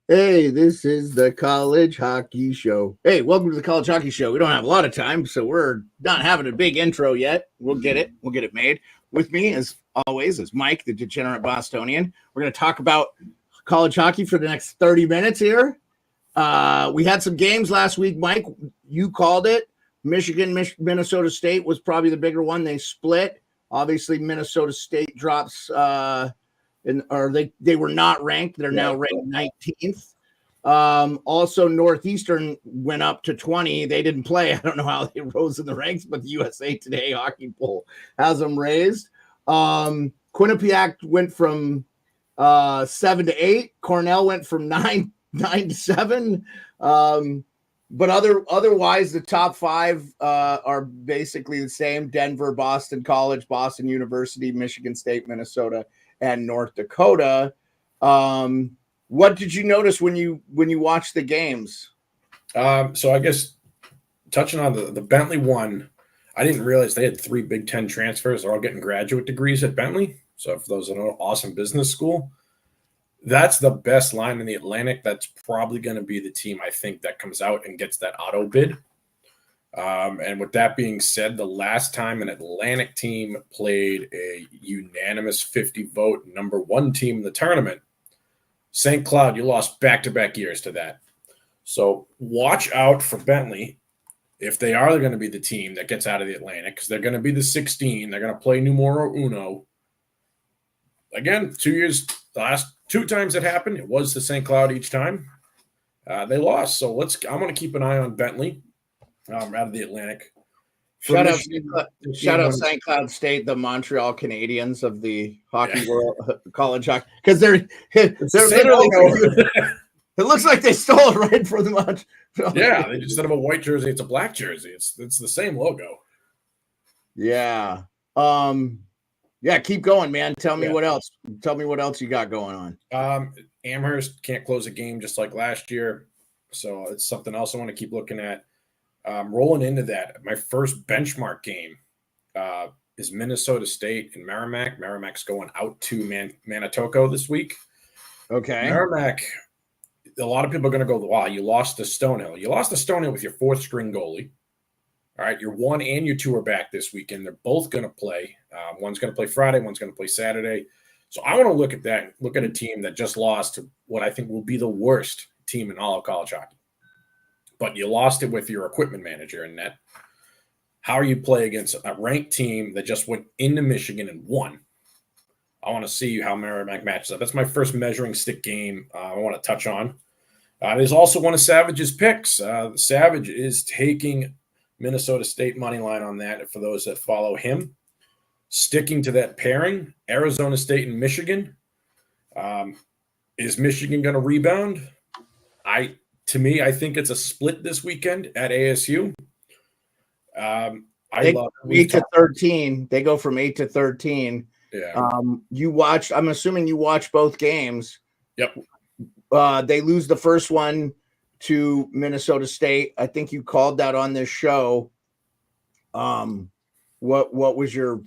Hey, this is the College Hockey Show. Hey, welcome to the College Hockey Show. We don't have a lot of time, so we're not having a big intro yet. We'll get it. We'll get it made. With me, as always, is Mike, the Degenerate Bostonian. We're going to talk about college hockey for the next 30 minutes here. We had some games last week, Mike. You called it. Minnesota State was probably the bigger one. They split. Obviously, Minnesota State drops they were not ranked. They're now ranked 19th. Also, Northeastern went up to 20. They didn't play. I don't know how they rose in the ranks, but the USA Today hockey poll has them raised. Quinnipiac went from 7 to 8. Cornell went from 9 to 7. But otherwise, the top five are basically the same: Denver, Boston College, Boston University, Michigan State, Minnesota, and North Dakota. What did you notice when you watched the games? So I guess touching on the Bentley one, I didn't realize they had 3 Big Ten transfers. They're all getting graduate degrees at Bentley. So for those that know, awesome business school. That's the best line in the Atlantic. That's probably going to be the team, I think, that comes out and gets that auto bid. And with that being said, the last time an Atlantic team played a unanimous 50-vote number 1 team in the tournament, St. Cloud, you lost back-to-back years to that. So watch out for Bentley if they are going to be the team that gets out of the Atlantic, because they're going to be the 16. They're going to play numero uno. Again, the last 2 times it happened, it was the St. Cloud each time. They lost. So I'm going to keep an eye on Bentley out of the Atlantic. Shout out St. Cloud State, the Montreal Canadiens of the hockey world, college hockey, because they're literally. It looks like they stole it right from the Montreal. Yeah, instead of a white jersey, it's a black jersey. It's the same logo. Yeah. Yeah, keep going, man. Tell me what else. Tell me what else you got going on. Amherst can't close a game just like last year, so it's something else I want to keep looking at. Rolling into that, my first benchmark game is Minnesota State and Merrimack. Merrimack's going out to Manitoco this week. Okay. Merrimack, a lot of people are going to go, wow, you lost to Stonehill. You lost to Stonehill with your 4th string goalie. All right, your 1 and your 2 are back this weekend. They're both going to play. One's going to play Friday. One's going to play Saturday. So I want to look at that. Look at a team that just lost to what I think will be the worst team in all of college hockey. But you lost it with your equipment manager in net. How you play against a ranked team that just went into Michigan and won. I want to see how Merrimack matches up. That's my first measuring stick game I want to touch on. There's also one of Savage's picks. Savage is taking Minnesota State money line on that for those that follow him. Sticking to that pairing, Arizona State and Michigan. Is Michigan going to rebound? To me, I think it's a split this weekend at ASU. They go from 8 to 13. They go from 8 to 13. Yeah. I'm assuming you watched both games. Yep. They lose the first one to Minnesota State. I think you called that on this show. What was your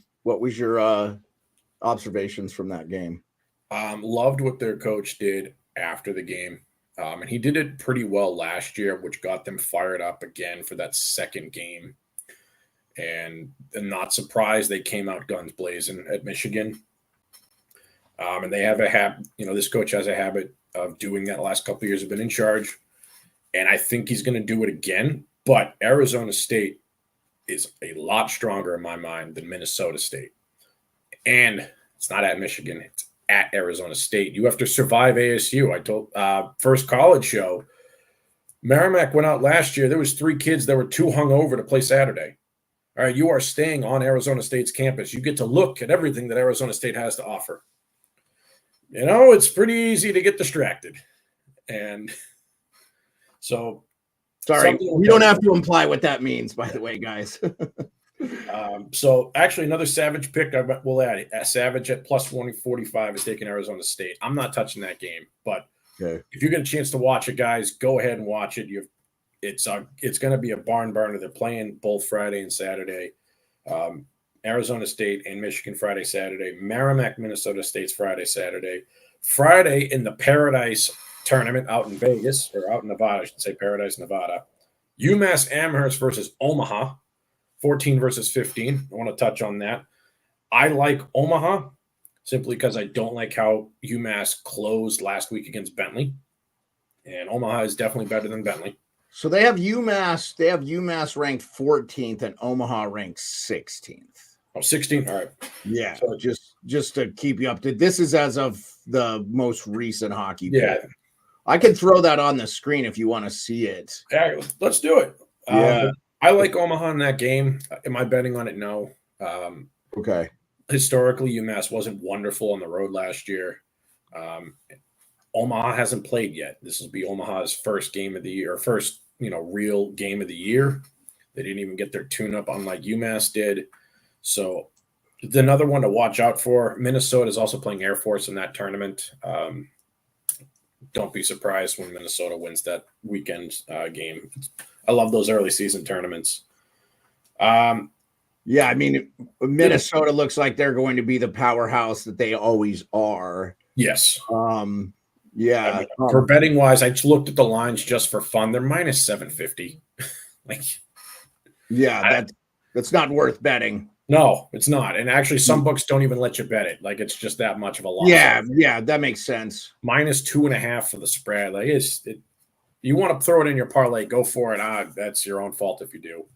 observations from that game? Loved what their coach did after the game. And he did it pretty well last year, which got them fired up again for that second game. And I'm not surprised they came out guns blazing at Michigan. And they have this coach has a habit of doing that. The last couple of years have been in charge. And I think he's going to do it again. But Arizona State is a lot stronger in my mind than Minnesota State. And it's not at Michigan. It's at Arizona State. You have to survive ASU. I told first college show, Merrimack went out last year. There was 3 kids that were too hungover to play Saturday. All right, you are staying on Arizona State's campus. You get to look at everything that Arizona State has to offer. It's pretty easy to get distracted. And so sorry, we don't have to imply what that means, by the way, guys. So actually another Savage pick we'll add it. Savage at plus 145 is taking Arizona State. I'm not touching that game, but if you get a chance to watch it, guys, go ahead and watch it. It's going to be a barn burner. They're playing both Friday and Saturday. Arizona State and Michigan Friday, Saturday. Merrimack, Minnesota State's Friday, Saturday. Friday in the Paradise tournament out in Vegas, or out in Nevada, I should say Paradise, Nevada. UMass Amherst versus Omaha, 14 versus 15. I want to touch on that. I like Omaha simply because I don't like how UMass closed last week against Bentley. And Omaha is definitely better than Bentley. So they have UMass. They have UMass ranked 14th and Omaha ranked 16th. Oh, 16. All right. Yeah. So, just to keep you up to. This is as of the most recent hockey. Yeah. Poll. I can throw that on the screen if you want to see it. Yeah, let's do it. Yeah. I like Omaha in that game. Am I betting on it? No. Okay. Historically, UMass wasn't wonderful on the road last year. Omaha hasn't played yet. This will be Omaha's first game of the year, first real game of the year. They didn't even get their tune-up, unlike UMass did. So, another one to watch out for. Minnesota is also playing Air Force in that tournament. Don't be surprised when Minnesota wins that weekend game. I love those early season tournaments. Yeah, I mean, Minnesota looks like they're going to be the powerhouse that they always are. Yes. Yeah. For betting wise, I just looked at the lines just for fun. They're minus 750. That's not worth betting. No, it's not. And actually, some books don't even let you bet it. It's just that much of a loss. Yeah, that makes sense. Minus 2.5 for the spread. You want to throw it in your parlay, go for it. That's your own fault if you do.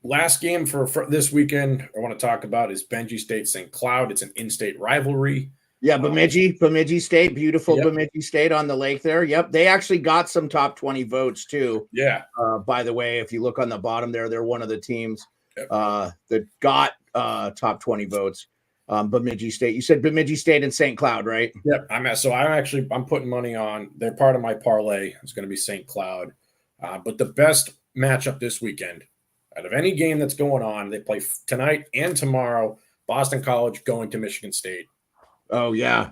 Last game for this weekend I want to talk about is Bemidji State St. Cloud. It's an in-state rivalry. Yeah, Bemidji State, beautiful. Yep. Bemidji State on the lake there. Yep, they actually got some top 20 votes too. Yeah. By the way, if you look on the bottom there, they're one of the teams that got top 20 votes. Bemidji State. You said Bemidji State and St. Cloud, right? Yep. I'm putting money on. They're part of my parlay. It's going to be St. Cloud. But the best matchup this weekend, out of any game that's going on, they play tonight and tomorrow. Boston College going to Michigan State. Oh yeah.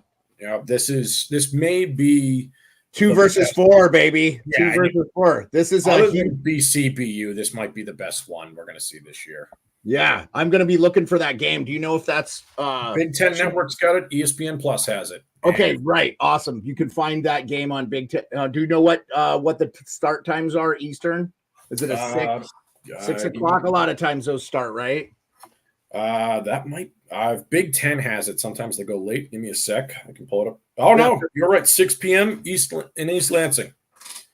This may be 2 versus 4, baby. Yeah, 2 versus 4. This is other than BCBU. This might be the best one we're going to see this year. Yeah, I'm going to be looking for that game. Do you know if that's Big Ten Network's got it? ESPN Plus has it. Okay, right. Awesome. You can find that game on Big Ten. Do you know what the start times are Eastern? Is it a 6 o'clock? A lot of times those start, right? That might. Big Ten has it. Sometimes they go late. Give me a sec. I can pull it up. Oh no, you're right. 6 p.m. East Lansing.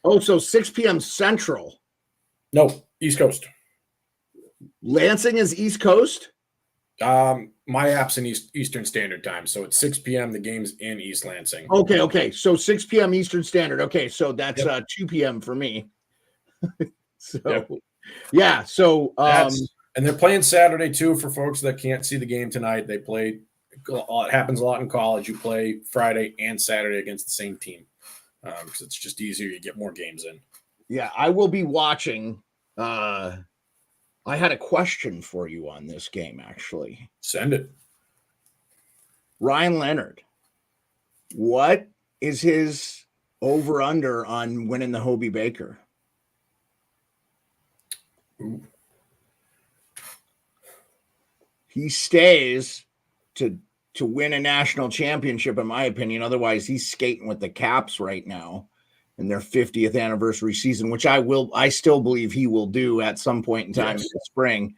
Oh, so 6 p.m. Central. No, East Coast. Lansing is East Coast. My app's in Eastern Standard Time, so it's 6 p.m. The game's in East Lansing. Okay. So 6 p.m. Eastern Standard. Okay, so that's 2 p.m. for me. Yeah. So and they're playing Saturday too for folks that can't see the game tonight. They play. It happens a lot in college. You play Friday and Saturday against the same team because it's just easier. You get more games in. Yeah, I will be watching. I had a question for you on this game, actually. Send it. Ryan Leonard, what is his over-under on winning the Hobie Baker? Ooh. He stays to win a national championship, in my opinion. Otherwise, he's skating with the Caps right now in their 50th anniversary season, which I still believe he will do at some point in time in the spring.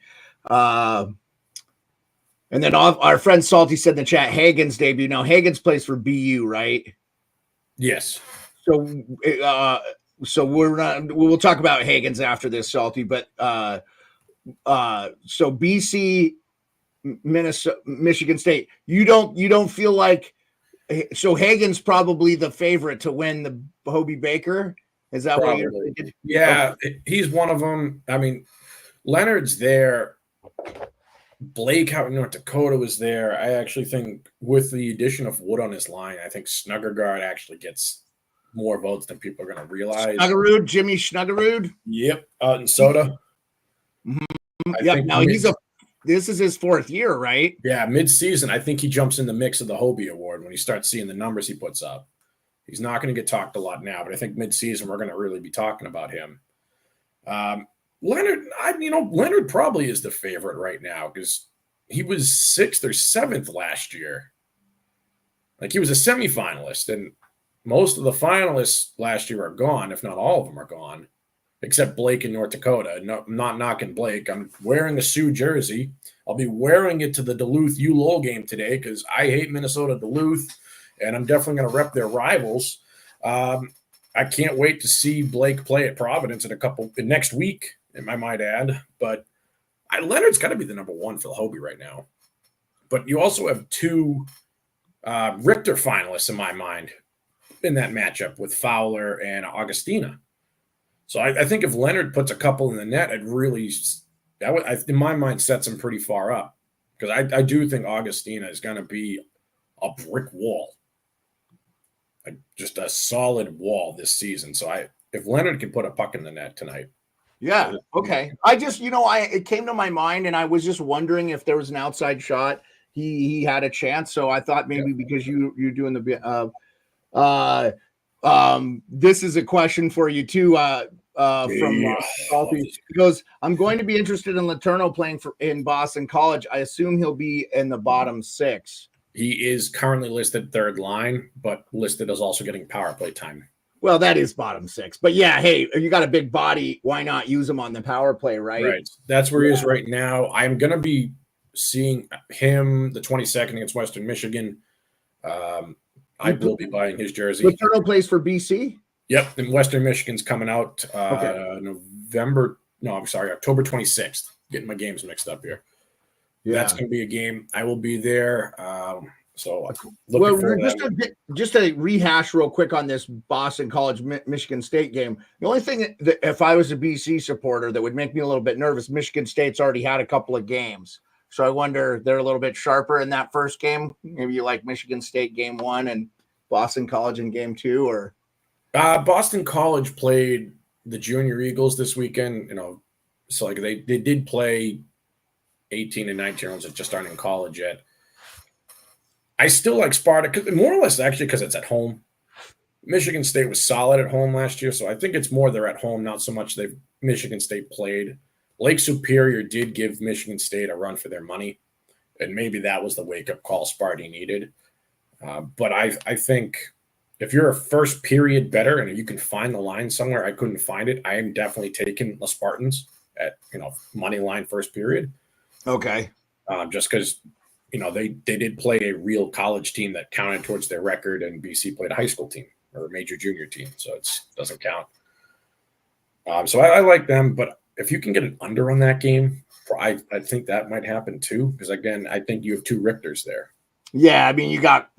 And then our friend Salty said in the chat, Hagen's debut. Now, Hagen's plays for BU, right? Yes. So we'll talk about Hagen's after this, Salty, but so BC, Minnesota, Michigan State, you don't feel like, so Hagen's probably the favorite to win the Hobie Baker. Is that Probably. what you're thinking? Yeah, he's one of them. I mean, Leonard's there. Blake out in North Dakota was there. I actually think with the addition of Wood on his line, I think Snuggergaard actually gets more votes than people are going to realize. Jimmy Snuggerud. Yep, out in Soda. Mm-hmm. Yep. Now this is his 4th year, right? Yeah, mid-season, I think he jumps in the mix of the Hobie Award when you start seeing the numbers he puts up. He's not going to get talked a lot now, but I think mid-season we're going to really be talking about him. Leonard, Leonard probably is the favorite right now because he was 6th or 7th last year. Like, he was a semifinalist, and most of the finalists last year are gone, if not all of them are gone, except Blake in North Dakota. No, I'm not knocking Blake. I'm wearing a Sioux jersey. I'll be wearing it to the Duluth U-Lowell game today because I hate Minnesota Duluth, and I'm definitely going to rep their rivals. I can't wait to see Blake play at Providence next week, I might add. But Leonard's got to be the number one for the Hobie right now. But you also have two Richter finalists in my mind in that matchup with Fowler and Augustina. So I think if Leonard puts a couple in the net, in my mind, sets him pretty far up, because I do think Augustina is going to be a brick wall, just a solid wall this season. So if Leonard can put a puck in the net tonight. Yeah. Okay. I just, it came to my mind, and I was just wondering if there was an outside shot. He had a chance. So I thought maybe because you're doing the, this is a question for you too. From Salty. He goes, I'm going to be interested in Letourneau playing in Boston College. I assume he'll be in the bottom six. He is currently listed third line, but listed as also getting power play time. Well, that is bottom six. But yeah, hey, you got a big body. Why not use him on the power play, right? Right. That's where he is right now. I'm going to be seeing him the 22nd against Western Michigan. I will be buying his jersey. Letourneau plays for BC? Yep. And Western Michigan's coming out October 26th. Getting my games mixed up here. Yeah. That's going to be a game. I will be there. Just to rehash real quick on this Boston College Michigan State game. The only thing that if I was a BC supporter that would make me a little bit nervous, Michigan State's already had a couple of games. So I wonder they're a little bit sharper in that first game. Maybe you like Michigan State game 1 and Boston College in game 2, or Boston College played the Junior Eagles this weekend. So like they did play 18 and 19-year-olds that just aren't in college yet. I still like Sparta, more or less actually because it's at home. Michigan State was solid at home last year, so I think it's more they're at home, not so much Michigan State played. Lake Superior did give Michigan State a run for their money, and maybe that was the wake-up call Sparty needed. But I think if you're a first period better and you can find the line somewhere, I couldn't find it. I am definitely taking the Spartans at money line first period. Okay. Just because they did play a real college team that counted towards their record, and BC played a high school team or a major junior team, so it doesn't count. So I like them, but if you can get an under on that game, I think that might happen too, because again, I think you have two Richters there. Yeah, I mean, you got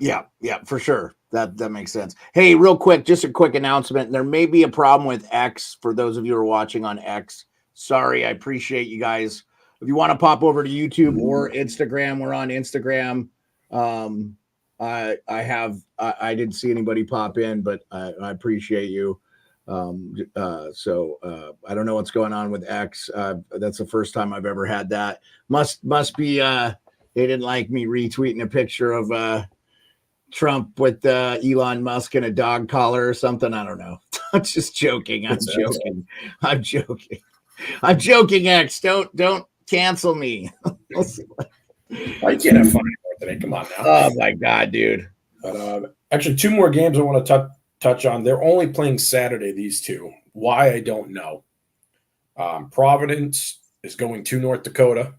for sure. That makes sense. Hey, real quick, just a quick announcement. There may be a problem with X for those of you who are watching on X. Sorry, I appreciate you guys. If you want to pop over to YouTube or Instagram, we're on Instagram. I didn't see anybody pop in, but I appreciate you. So I don't know what's going on with X. That's the first time I've ever had that. Must be they didn't like me retweeting a picture of Trump with Elon Musk in a dog collar or something. I don't know. I'm just joking. I'm joking, X. Don't cancel me. I can't have fun today. Come on now. Oh my God, dude. But actually, two more games I want to touch on. They're only playing Saturday, these two. Why, I don't know. Providence is going to North Dakota.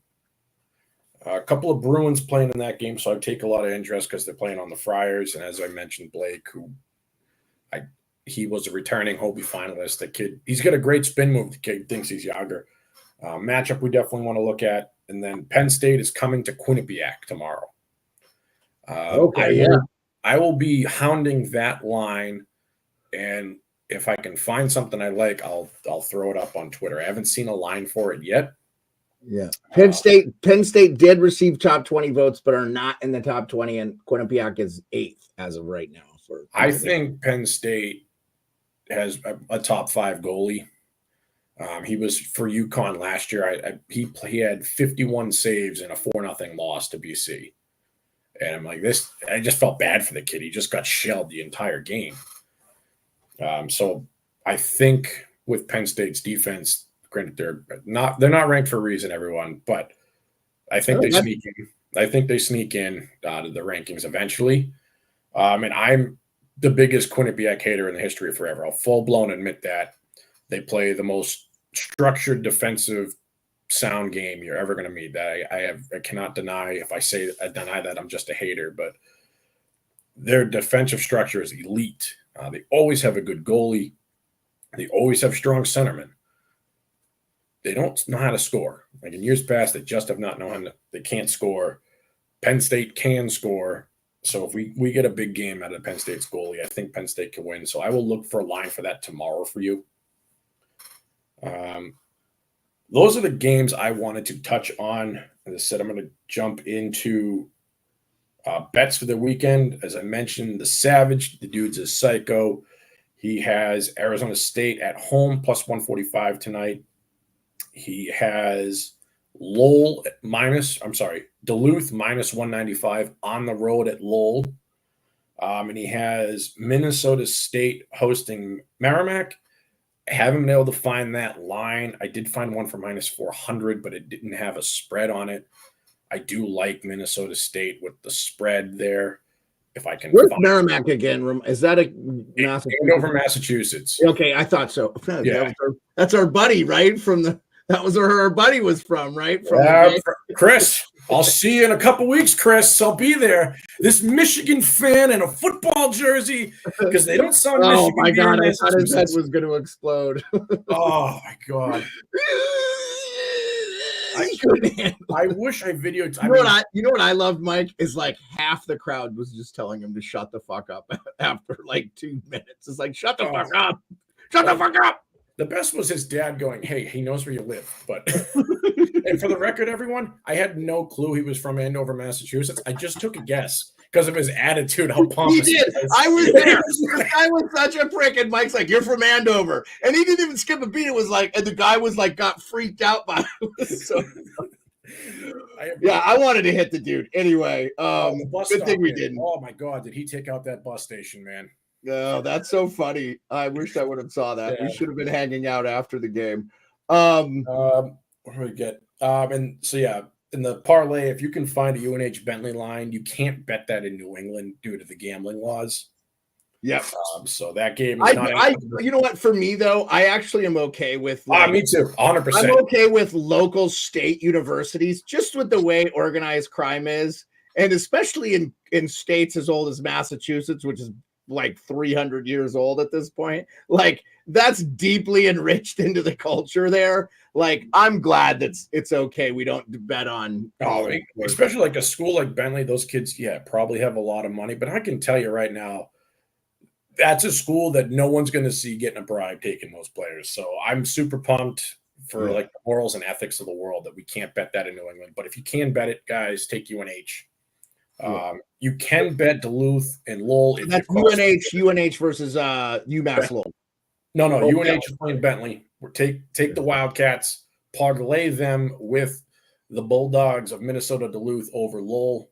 A couple of Bruins playing in that game, so I take a lot of interest because they're playing on the Friars. And as I mentioned, Blake, he was a returning Hobie finalist. The kid, he's got a great spin move. The kid thinks he's younger. Matchup we definitely want to look at. And then Penn State is coming to Quinnipiac tomorrow. I will be hounding that line, and if I can find something I like, I'll throw it up on Twitter. I haven't seen a line for it yet. Yeah. Penn State did receive top 20 votes, but are not in the top 20, and Quinnipiac is 8th as of right now. I think Penn State has a top 5 goalie. He was for UConn last year. He had 51 saves and a 4-0 loss to BC. And I'm like, I just felt bad for the kid. He just got shelled the entire game. So I think with Penn State's defense, granted they're not ranked for a reason, everyone, but I think they sneak in. I think they sneak in to the rankings eventually. And I'm the biggest Quinnipiac hater in the history of forever. I'll full-blown admit that. They play the most structured, defensive, sound game you're ever going to meet. That I cannot deny. If I deny that, I'm just a hater. But their defensive structure is elite. They always have a good goalie. They always have strong centermen. They don't know how to score. Like in years past, they just have not known how to. They can't score. Penn State can score. So if we get a big game out of Penn State's goalie, I think Penn State can win. So I will look for a line for that tomorrow for you. Those are the games I wanted to touch on. As I said, I'm going to jump into bets for the weekend. As I mentioned, the Savage, the dude's a psycho. He has Arizona State at home plus 145 tonight. He has Duluth minus 195 on the road at Lowell. And he has Minnesota State hosting Merrimack. I haven't been able to find that line. I did find one for minus 400, but it didn't have a spread on it. I do like Minnesota State with the spread there. If I can Where's find Merrimack again? Is that a Andover, Massachusetts? Okay, I thought so. Yeah. That's our buddy, right? That was where our buddy was from, right? Chris, I'll see you in a couple weeks, Chris. I'll be there. This Michigan fan in a football jersey because they don't sell Michigan. Oh my God, I thought his head was going to explode. Oh my God. I wish I videoed. You know what I loved, Mike, is like half the crowd was just telling him to shut the fuck up after like 2 minutes. It's like, shut the fuck up. Shut the fuck up. The best was his dad going, hey, he knows where you live. But and for the record, everyone, I had no clue he was from Andover, Massachusetts. I just took a guess because of his attitude, how pompous he did. I was there. The guy was such a prick, and Mike's like, you're from Andover. And he didn't even skip a beat. It was like, and the guy was like, got freaked out by it. So, I wanted to hit the dude. Anyway, good thing we didn't. Oh my God, did he take out that bus station, man? No, that's so funny. I wish I would have saw that. Yeah. We should have been hanging out after the game. What do we get? And so, in the parlay, if you can find a UNH Bentley line, you can't bet that in New England due to the gambling laws. Yep. So that game is you know what? For me, though, I actually am okay with me too, 100%. I'm okay with local state universities, just with the way organized crime is, and especially in states as old as Massachusetts, which is like 300 years old at this point. Like, that's deeply enriched into the culture there. Like, I'm glad that it's okay. We don't bet on. Especially like a school like Bentley, those kids, probably have a lot of money. But I can tell you right now, that's a school that no one's going to see getting a bribe taking those players. So I'm super pumped for like the morals and ethics of the world that we can't bet that in New England. But if you can bet it, guys, take UNH. You can bet Duluth and Lowell. So that's UNH versus UMass Lowell. No, UNH is playing Bentley. Take the Wildcats, parlay them with the Bulldogs of Minnesota Duluth over Lowell.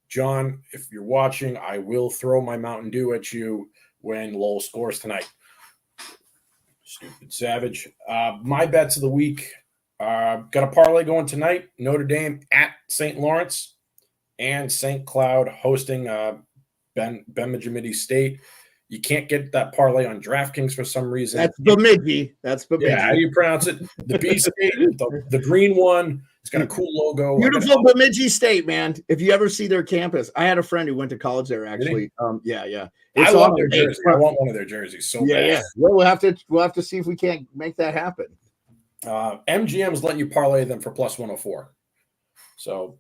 John, if you're watching, I will throw my Mountain Dew at you when Lowell scores tonight. Stupid Savage. My bets of the week. Got a parlay going tonight. Notre Dame at St. Lawrence. And St. Cloud hosting Bemidji State. You can't get that parlay on DraftKings for some reason. That's Bemidji. Yeah, how do you pronounce it? The B State, the green one. It's got a cool logo. Beautiful Bemidji State, man. If you ever see their campus, I had a friend who went to college there. Actually, yeah. I love their jersey. I want one of their jerseys so bad. Yeah. Well, we'll have to see if we can't make that happen. MGM's letting you parlay them for plus 104. So.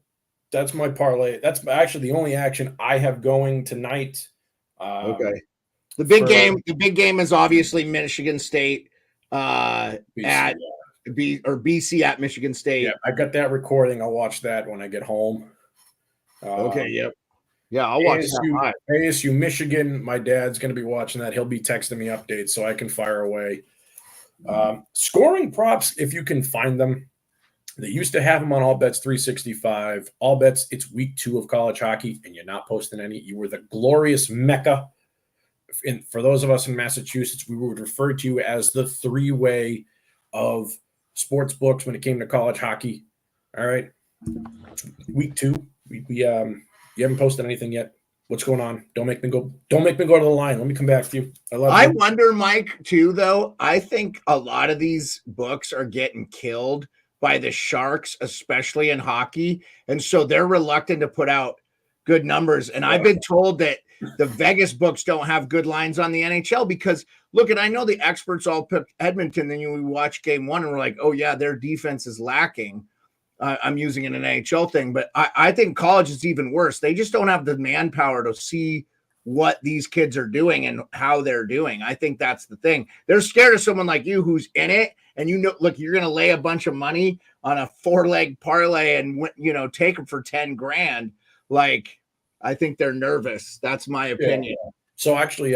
That's my parlay. That's actually the only action I have going tonight. Okay. The big game is obviously Michigan State BC, BC at Michigan State. Yeah, I got that recording. I'll watch that when I get home. Okay. Yep. Yeah, I'll watch that. ASU Michigan. My dad's going to be watching that. He'll be texting me updates so I can fire away. Scoring props, if you can find them. They used to have them on All Bets 365. All Bets, it's week 2 of college hockey, and you're not posting any. You were the glorious Mecca. And for those of us in Massachusetts, we would refer to you as the 3-way of sports books when it came to college hockey. All right. Week 2. You haven't posted anything yet? What's going on? Don't make me go to the line. Let me come back to you. I wonder, Mike, too, though. I think a lot of these books are getting killed by the Sharks, especially in hockey. And so they're reluctant to put out good numbers. And I've been told that the Vegas books don't have good lines on the NHL because, look, and I know the experts all picked Edmonton. Then we watch game one and we're like, oh, yeah, their defense is lacking. I'm using an NHL thing, but I think college is even worse. They just don't have the manpower to see what these kids are doing and how they're doing. I think that's the thing. They're scared of someone like you who's in it, and look, you're going to lay a bunch of money on a 4-leg parlay and take them for 10 grand. Like, I think they're nervous. That's my opinion. Yeah. So actually,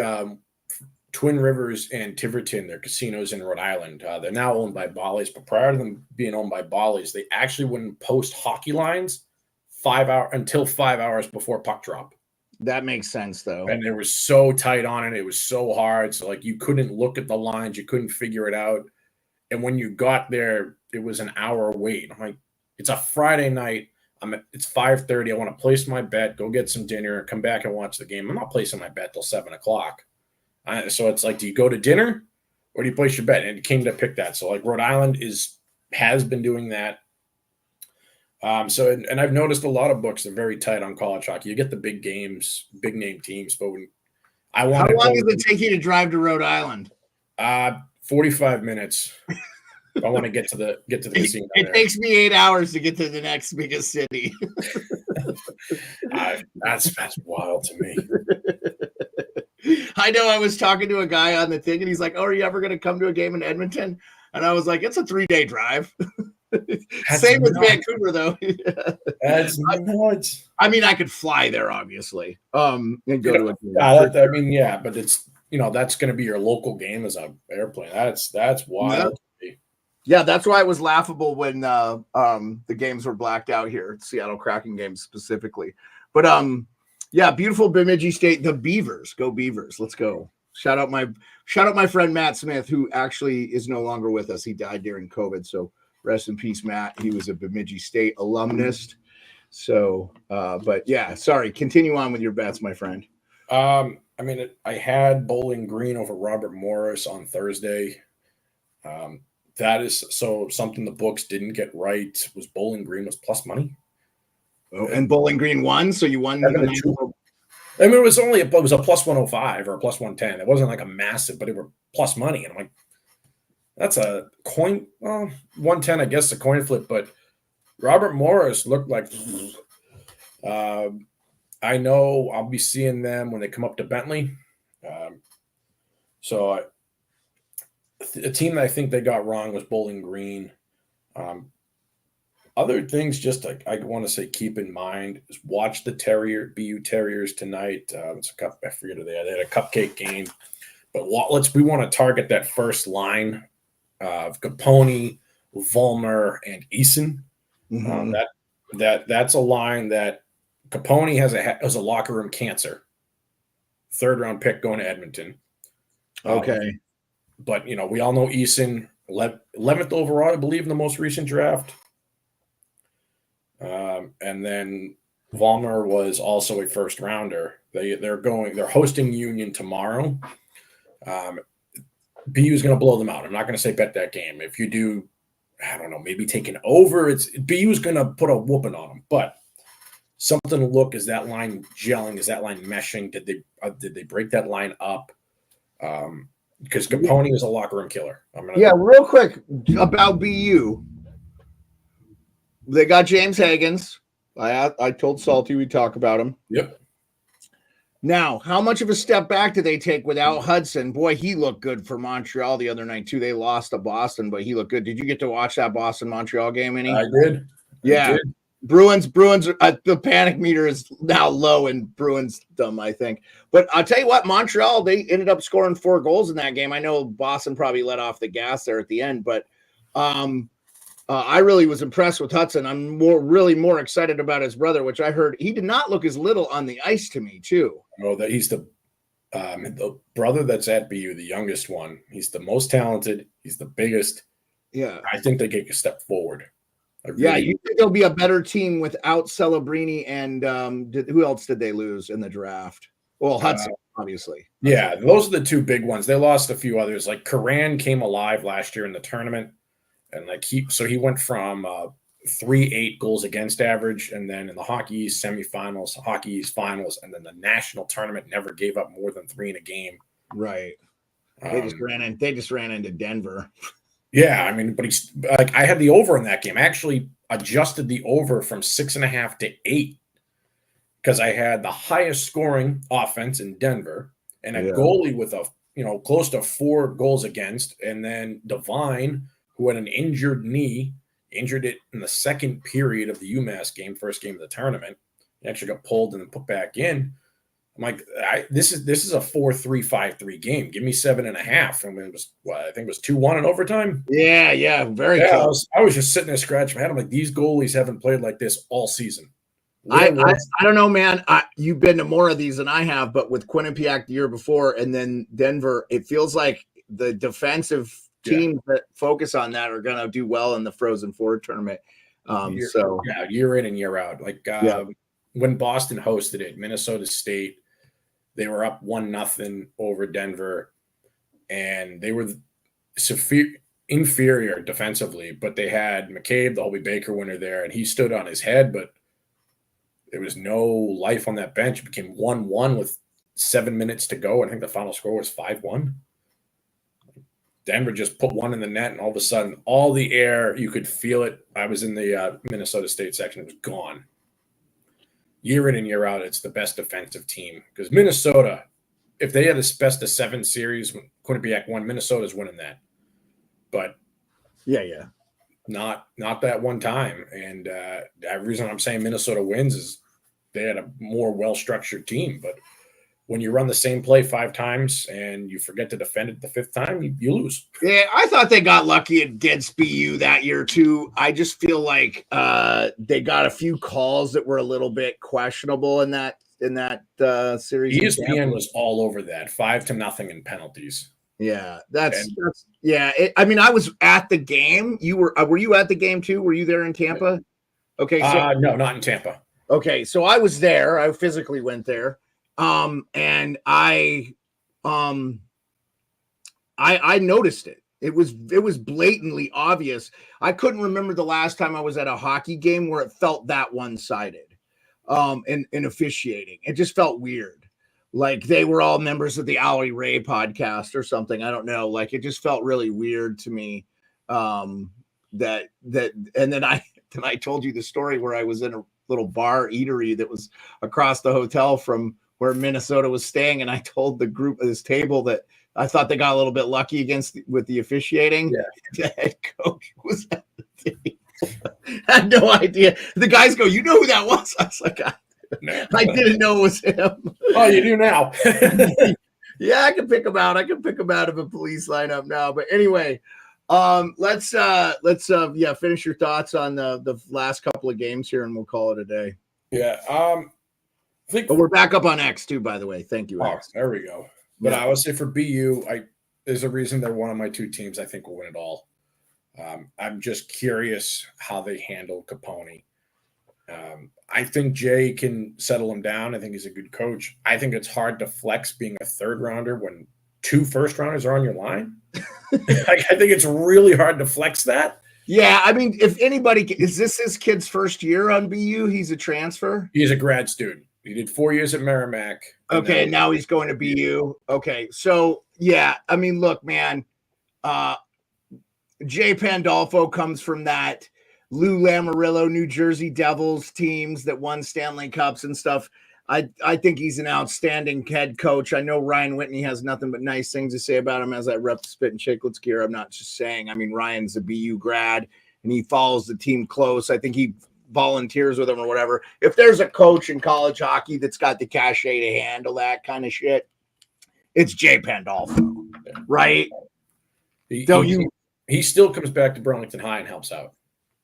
Twin Rivers and Tiverton, they're casinos in Rhode Island. They're now owned by Bally's, but prior to them being owned by Bally's, they actually wouldn't post hockey lines 5 hours before puck drop. That makes sense, though. And it was so tight on it. It was so hard. So, like, you couldn't look at the lines. You couldn't figure it out. And when you got there, it was an hour wait. I'm like, it's a Friday night. It's 5:30. I want to place my bet, go get some dinner, come back and watch the game. I'm not placing my bet till 7 o'clock. So it's like, do you go to dinner or do you place your bet? And it came to pick that. So, like, Rhode Island has been doing that. And I've noticed a lot of books are very tight on college hockey. You get the big games, big name teams, but how long does it take you to drive to Rhode Island? 45 minutes. If I want to get to the casino. It takes me 8 hours to get to the next biggest city. That's wild to me. I know. I was talking to a guy on the thing, and he's like, "Oh, are you ever going to come to a game in Edmonton?" And I was like, "It's a 3-day drive." Same with Vancouver, though. That's nuts. I mean, I could fly there, obviously, and go to a game. But it's that's going to be your local game as an airplane. That's wild. Yeah, that's why it was laughable when the games were blacked out here, Seattle Kraken games specifically. But yeah, beautiful Bemidji State, the Beavers. Go Beavers. Let's go. Shout out my friend Matt Smith, who actually is no longer with us. He died during COVID, so rest in peace, Matt. He was a Bemidji State alumnus. So, but yeah, sorry. Continue on with your bets, my friend. I I had Bowling Green over Robert Morris on Thursday. That is something the books didn't get right. Was Bowling Green was plus money? Oh, and Bowling Green won, so you won. It was a plus 105 or a plus 110. It wasn't like a massive, but it were plus money. And I'm like, that's a coin. Well, 110, I guess, a coin flip. But Robert Morris looked like. I know I'll be seeing them when they come up to Bentley. A team that I think they got wrong was Bowling Green. Other things, just like I want to say, keep in mind is watch the BU Terriers tonight. It's a cup. I forget who they had. They had a cupcake game, but we want to target that first line of Capone, Vollmer, and Eason. Mm-hmm. That's a line that Capone has a locker room cancer. 3rd round pick going to Edmonton. Okay. But, we all know Eason, 11th overall, I believe, in the most recent draft. And then Vollmer was also a first rounder. They're hosting Union tomorrow. BU is going to blow them out. I'm not going to say bet that game. If you do, I don't know, maybe take an over. BU is going to put a whooping on them. But something to look, is that line gelling? Is that line meshing? Did they break that line up? Because Capone is a locker room killer. Real quick about BU. They got James Higgins. I told Salty we'd talk about him. Yep. Now, how much of a step back did they take without Hudson? Boy, he looked good for Montreal the other night, too. They lost to Boston, but he looked good. Did you get to watch that Boston-Montreal game, any? I did. Yeah. Bruins, the panic meter is now low in Bruins dumb, I think. But I'll tell you what, Montreal, they ended up scoring 4 goals in that game. I know Boston probably let off the gas there at the end, but I really was impressed with Hudson. I'm really more excited about his brother, which I heard he did not look as little on the ice to me, too. Oh, that he's the brother that's at BU, the youngest one. He's the most talented. He's the biggest. Yeah. I think they take a step forward. Yeah, you think they'll be a better team without Celebrini and who else did they lose in the draft? Well, Hudson, obviously. Yeah, those are the two big ones. They lost a few others. Like Karan came alive last year in the tournament, and like he went from 3.8 goals against average, and then in the Hockey East semifinals, Hockey East finals, and then the national tournament never gave up more than 3 in a game. Right. They just ran into Denver. Yeah, I mean, but he's like, I had the over in that game. I actually adjusted the over from 6.5 to 8 because I had the highest scoring offense in Denver and a goalie with close to 4 goals against, and then Devine, who had an injured knee, injured it in the second period of the UMass game, first game of the tournament. He actually got pulled and then put back in. I'm like, this is a 4-3-5-3 game. Give me 7.5. I mean, it was I think it was 2-1 in overtime. Yeah, very close. I was just sitting there scratching my head. I'm like, these goalies haven't played like this all season. I don't know, man. You've been to more of these than I have, but with Quinnipiac the year before and then Denver, it feels like the defensive teams that focus on that are going to do well in the Frozen Four tournament. Year in and year out. Like when Boston hosted it, Minnesota State, they were up 1-0 over Denver, and they were inferior defensively, but they had McCabe, the Hobie Baker winner there, and he stood on his head, but there was no life on that bench. It became 1-1 with 7 minutes to go. I think the final score was 5-1. Denver just put one in the net, and all of a sudden, all the air, you could feel it. I was in the Minnesota State section. It was gone. Year in and year out, it's the best defensive team. Because Minnesota, if they had a best of 7 series when Quinnipiac won, Minnesota's winning that. But not that one time. And the reason I'm saying Minnesota wins is they had a more well-structured team. But when you run the same play 5 times and you forget to defend it the 5th time, you lose. Yeah, I thought they got lucky against BU that year too. I just feel like they got a few calls that were a little bit questionable in that series. ESPN was all over that 5-0 in penalties. Yeah, I mean, I was at the game. Were you at the game too? Were you there in Tampa? Okay, so no, not in Tampa. Okay, so I was there. I physically went there. And I noticed it. It was blatantly obvious. I couldn't remember the last time I was at a hockey game where it felt that one-sided, in officiating. It just felt weird. Like they were all members of the Allie Ray podcast or something. I don't know. Like it just felt really weird to me. And then I told you the story where I was in a little bar eatery that was across the hotel from where Minnesota was staying, and I told the group at this table that I thought they got a little bit lucky with the officiating. Yeah. The head coach was at the table. I had no idea. The guys go, "You know who that was?" I was like, I didn't know it was him. Oh, you do now. Yeah, I can pick him out. I can pick him out of a police lineup now. But anyway, let's finish your thoughts on the last couple of games here, and we'll call it a day. Yeah. But we're back up on X too, by the way. Thank you, X. There we go. But I would say for BU, there's a reason they're one of my 2 teams I think will win it all. I'm just curious how they handle Capone. I think Jay can settle him down. I think he's a good coach. I think it's hard to flex being a 3rd rounder when 2 first-rounders are on your line. I think it's really hard to flex that. Yeah, I mean, if anybody – is this his kid's first year on BU? He's a transfer? He's a grad student. He did 4 years at Merrimack. Okay, now he's going to BU. Okay, so, yeah, I mean, look, man, Jay Pandolfo comes from that Lou Lamoriello, New Jersey Devils teams that won Stanley Cups and stuff. I think he's an outstanding head coach. I know Ryan Whitney has nothing but nice things to say about him as I rep the Spit and Chicklets gear. I'm not just saying. I mean, Ryan's a BU grad, and he follows the team close. I think he volunteers with them or whatever. If there's a coach in college hockey that's got the cachet to handle that kind of shit, it's Jay Pandolfo, right? He still comes back to Burlington High and helps out.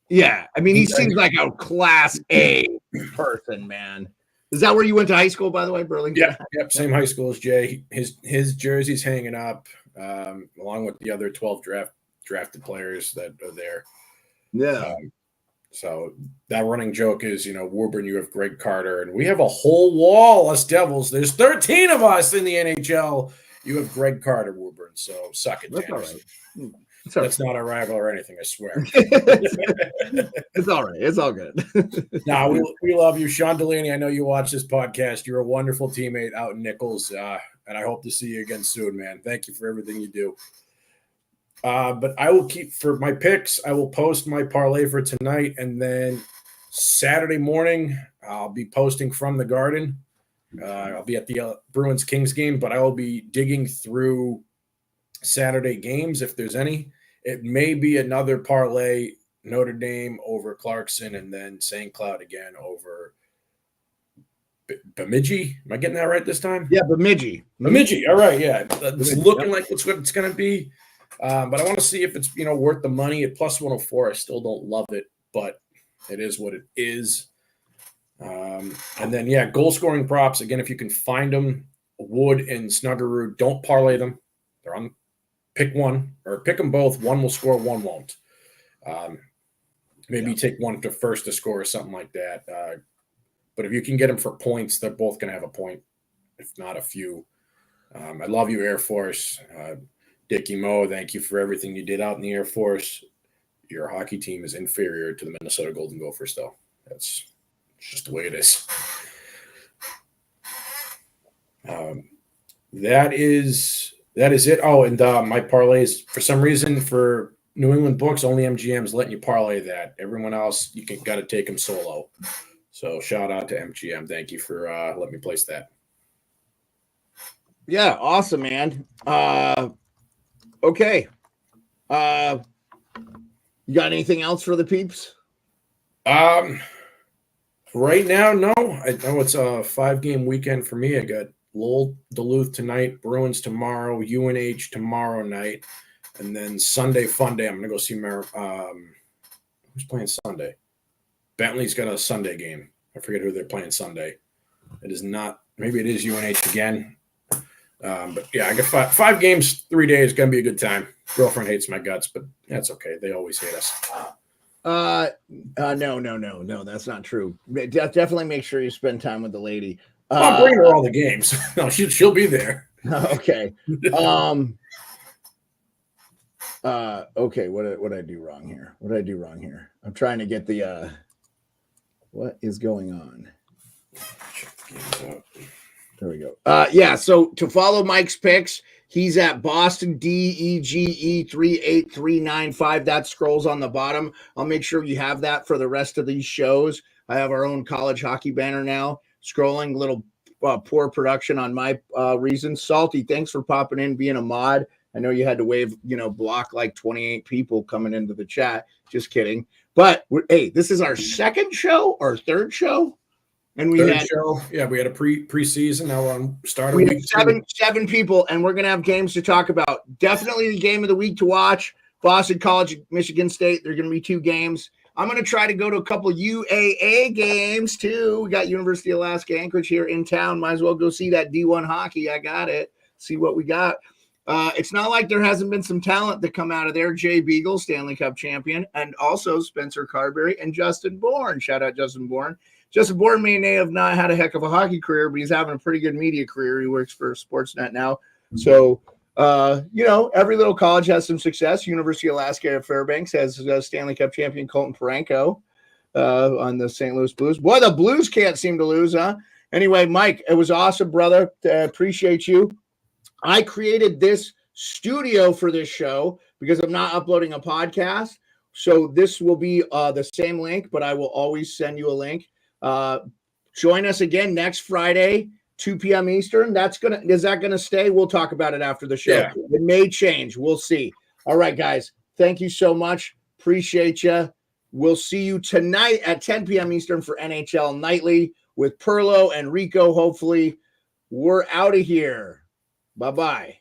Yeah, I mean, he seems like a Class A person, man. Is that where you went to high school, by the way, Burlington? Yep, same high school as Jay. His jersey's hanging up, along with the other 12 drafted players that are there. Yeah. So that running joke is, Woburn, you have Greg Carter, and we have a whole wall, us Devils. There's 13 of us in the NHL. You have Greg Carter, Woburn. So suck it, That's all Tanners. right. That's not a rival or anything, I swear. It's all right. It's all good. No, we love you. Sean Delaney, I know you watch this podcast. You're a wonderful teammate out in Nichols, and I hope to see you again soon, man. Thank you for everything you do. But I will keep for my picks. I will post my parlay for tonight, and then Saturday morning I'll be posting from the Garden. I'll be at the Bruins Kings game, but I will be digging through Saturday games if there's any. It may be another parlay: Notre Dame over Clarkson, and then St. Cloud again over Bemidji. Am I getting that right this time? Yeah, Bemidji. Bemidji. All right, yeah. It's looking like that's what it's going to be. But I want to see if it's worth the money at plus 104. I still don't love it, but it is what it is. And then goal scoring props again. If you can find them, Wood and Snuggerud, don't parlay them. They're on. Pick one or pick them both. One will score, one won't. Maybe take one to first to score or something like that. But if you can get them for points, they're both going to have a point, if not a few. I love you, Air Force. Dickie Moe, thank you for everything you did out in the Air Force. Your hockey team is inferior to the Minnesota Golden Gophers, though. That's just the way it is. That is it. Oh, and my parlays, for some reason, for New England books, only MGM's letting you parlay that. Everyone else, got to take them solo. So shout out to MGM. Thank you for letting me place that. Yeah, awesome, man. Okay. You got anything else for the peeps? Right now, no. I know it's a 5-game weekend for me. I got Lowell, Duluth tonight, Bruins tomorrow, UNH tomorrow night, and then Sunday fun day. I'm gonna go see who's playing Sunday. Bentley's got a Sunday game. I forget who they're playing Sunday. It is not. Maybe it is UNH again. But yeah, I got five games, 3 days. Gonna be a good time. Girlfriend hates my guts, but that's okay. They always hate us. No, that's not true. Definitely make sure you spend time with the lady. I'll bring her all the games. No, she'll be there. Okay. Okay. What did I do wrong here? I'm trying to get the what is going on? There we go. Yeah. So to follow Mike's picks, he's at Boston DEGE 38395. That scrolls on the bottom. I'll make sure you have that for the rest of these shows. I have our own college hockey banner now. Scrolling, little poor production on my reasons. Salty, thanks for popping in, being a mod. I know you had to block like 28 people coming into the chat. Just kidding. But hey, this is our second show or third show. And we had a preseason. Now we're on start. We had seven people, and we're gonna have games to talk about. Definitely the game of the week to watch. Boston College, Michigan State. There are gonna be 2 games. I'm going to try to go to a couple UAA games, too. We got University of Alaska Anchorage here in town. Might as well go see that D1 hockey. I got it. See what we got. It's not like there hasn't been some talent that come out of there. Jay Beagle, Stanley Cup champion, and also Spencer Carberry and Justin Bourne. Shout out Justin Bourne. Justin Bourne may have not had a heck of a hockey career, but he's having a pretty good media career. He works for Sportsnet now. So, every little college has some success. University of Alaska Fairbanks has Stanley Cup champion Colton Parenko on the St. Louis Blues. Boy, the Blues can't seem to lose, huh? Anyway, Mike, it was awesome, brother. Appreciate you. I created this studio for this show because I'm not uploading a podcast. So this will be the same link, but I will always send you a link. Join us again next Friday. 2 p.m. Eastern. Is that gonna stay? We'll talk about it after the show. Yeah. It may change. We'll see. All right, guys. Thank you so much. Appreciate you. We'll see you tonight at 10 p.m. Eastern for NHL Nightly with Perlo and Rico. Hopefully, we're out of here. Bye-bye.